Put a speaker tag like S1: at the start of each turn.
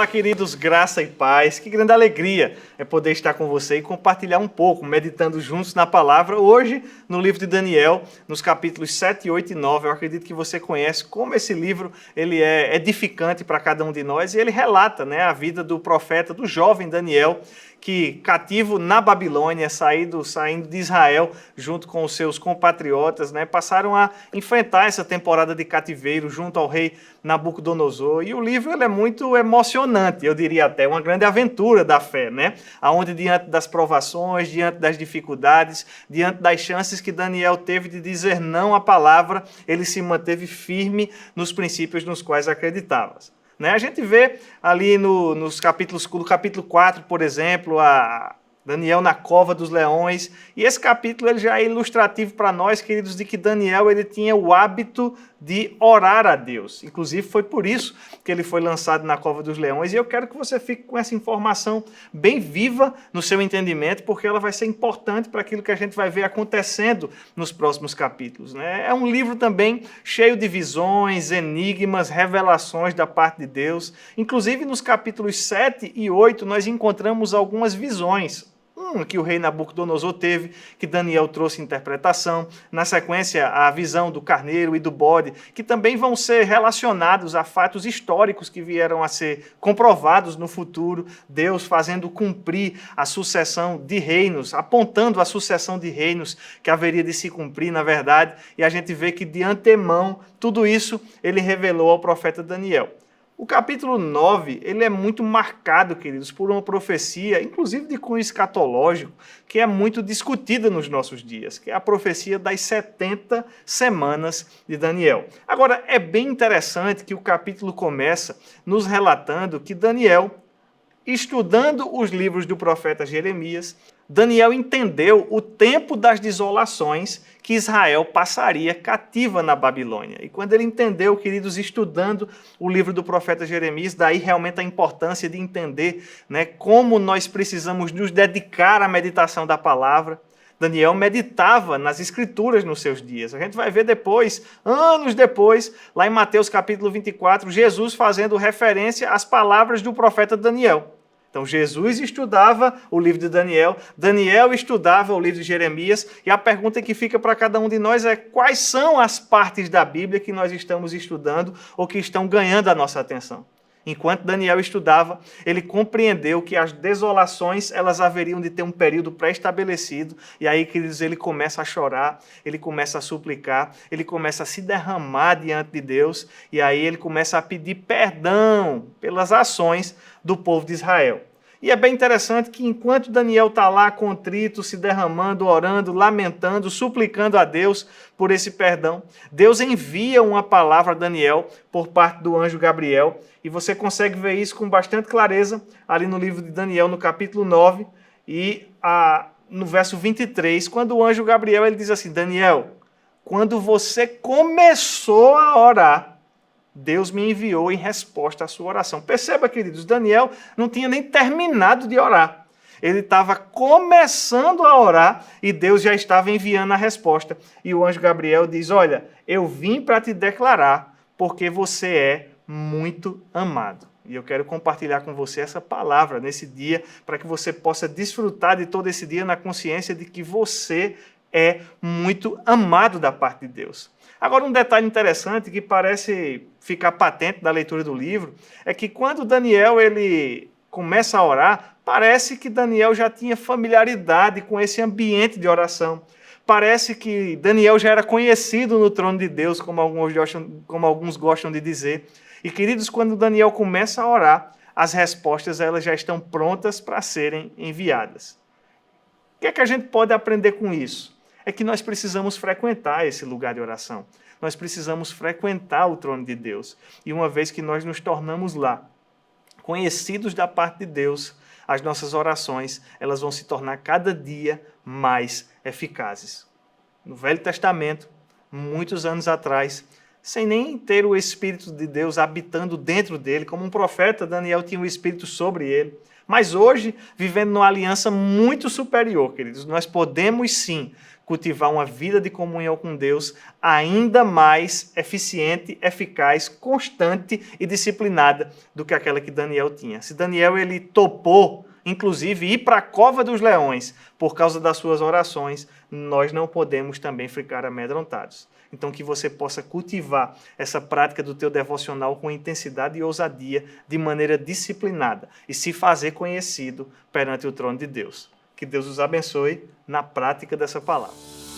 S1: queridos, graça e paz. Que grande alegria é poder estar com você e compartilhar um pouco, meditando juntos na palavra. Hoje, no livro de Daniel, nos capítulos 7, 8 e 9, eu acredito que você conhece como esse livro ele é edificante para cada um de nós e ele relata, a vida do profeta, do jovem Daniel, que cativo na Babilônia, saindo de Israel, junto com os seus compatriotas, passaram a enfrentar essa temporada de cativeiro junto ao rei Nabucodonosor. E o livro ele é muito emocionante, eu diria até, uma grande aventura da fé, onde diante das provações, diante das dificuldades, diante das chances que Daniel teve de dizer não à palavra, ele se manteve firme nos princípios nos quais acreditava. A gente vê ali no capítulo 4, por exemplo, a Daniel na cova dos leões, e esse capítulo ele já é ilustrativo para nós, queridos, de que Daniel ele tinha o hábito de orar a Deus. Inclusive foi por isso que ele foi lançado na cova dos leões, e eu quero que você fique com essa informação bem viva no seu entendimento, porque ela vai ser importante para aquilo que a gente vai ver acontecendo nos próximos capítulos. É um livro também cheio de visões, enigmas, revelações da parte de Deus. Inclusive nos capítulos 7 e 8 nós encontramos algumas visões. Que o rei Nabucodonosor teve, que Daniel trouxe interpretação. Na sequência, a visão do carneiro e do bode, que também vão ser relacionados a fatos históricos que vieram a ser comprovados no futuro, Deus fazendo cumprir a sucessão de reinos, apontando a sucessão de reinos que haveria de se cumprir, na verdade, e a gente vê que de antemão, tudo isso ele revelou ao profeta Daniel. O capítulo 9, ele é muito marcado, queridos, por uma profecia, inclusive de cunho escatológico, que é muito discutida nos nossos dias, que é a profecia das 70 semanas de Daniel. Agora, é bem interessante que o capítulo começa nos relatando que Daniel, estudando os livros do profeta Jeremias, Daniel entendeu o tempo das desolações que Israel passaria cativa na Babilônia. E quando ele entendeu, queridos, estudando o livro do profeta Jeremias, daí realmente a importância de entender como nós precisamos nos dedicar à meditação da palavra. Daniel meditava nas escrituras nos seus dias. A gente vai ver depois, anos depois, lá em Mateus capítulo 24, Jesus fazendo referência às palavras do profeta Daniel. Então, Jesus estudava o livro de Daniel, Daniel estudava o livro de Jeremias, e a pergunta que fica para cada um de nós é: quais são as partes da Bíblia que nós estamos estudando ou que estão ganhando a nossa atenção? Enquanto Daniel estudava, ele compreendeu que as desolações elas haveriam de ter um período pré-estabelecido, e aí, queridos, ele começa a chorar, ele começa a suplicar, ele começa a se derramar diante de Deus, e aí ele começa a pedir perdão pelas ações do povo de Israel. E é bem interessante que enquanto Daniel está lá contrito, se derramando, orando, lamentando, suplicando a Deus por esse perdão, Deus envia uma palavra a Daniel por parte do anjo Gabriel, e você consegue ver isso com bastante clareza ali no livro de Daniel, no capítulo 9, e no verso 23, quando o anjo Gabriel ele diz assim: Daniel, quando você começou a orar, Deus me enviou em resposta à sua oração. Perceba, queridos, Daniel não tinha nem terminado de orar. Ele estava começando a orar e Deus já estava enviando a resposta. E o anjo Gabriel diz: olha, eu vim para te declarar porque você é muito amado. E eu quero compartilhar com você essa palavra nesse dia, para que você possa desfrutar de todo esse dia na consciência de que você é muito amado da parte de Deus. Agora, um detalhe interessante que parece ficar patente da leitura do livro é que quando Daniel ele começa a orar, parece que Daniel já tinha familiaridade com esse ambiente de oração. Parece que Daniel já era conhecido no trono de Deus, como alguns gostam de dizer. E, queridos, quando Daniel começa a orar, as respostas elas já estão prontas para serem enviadas. O que é que a gente pode aprender com isso? É que nós precisamos frequentar esse lugar de oração. Nós precisamos frequentar o trono de Deus. E uma vez que nós nos tornamos lá, conhecidos da parte de Deus, as nossas orações elas vão se tornar cada dia mais eficazes. No Velho Testamento, muitos anos atrás, sem nem ter o Espírito de Deus habitando dentro dele, como um profeta, Daniel tinha o Espírito sobre ele. Mas hoje, vivendo numa aliança muito superior, queridos, nós podemos sim cultivar uma vida de comunhão com Deus ainda mais eficiente, eficaz, constante e disciplinada do que aquela que Daniel tinha. Se Daniel ele topou, inclusive, ir para a cova dos leões por causa das suas orações, nós não podemos também ficar amedrontados. Então, que você possa cultivar essa prática do teu devocional com intensidade e ousadia, de maneira disciplinada, e se fazer conhecido perante o trono de Deus. Que Deus os abençoe na prática dessa palavra.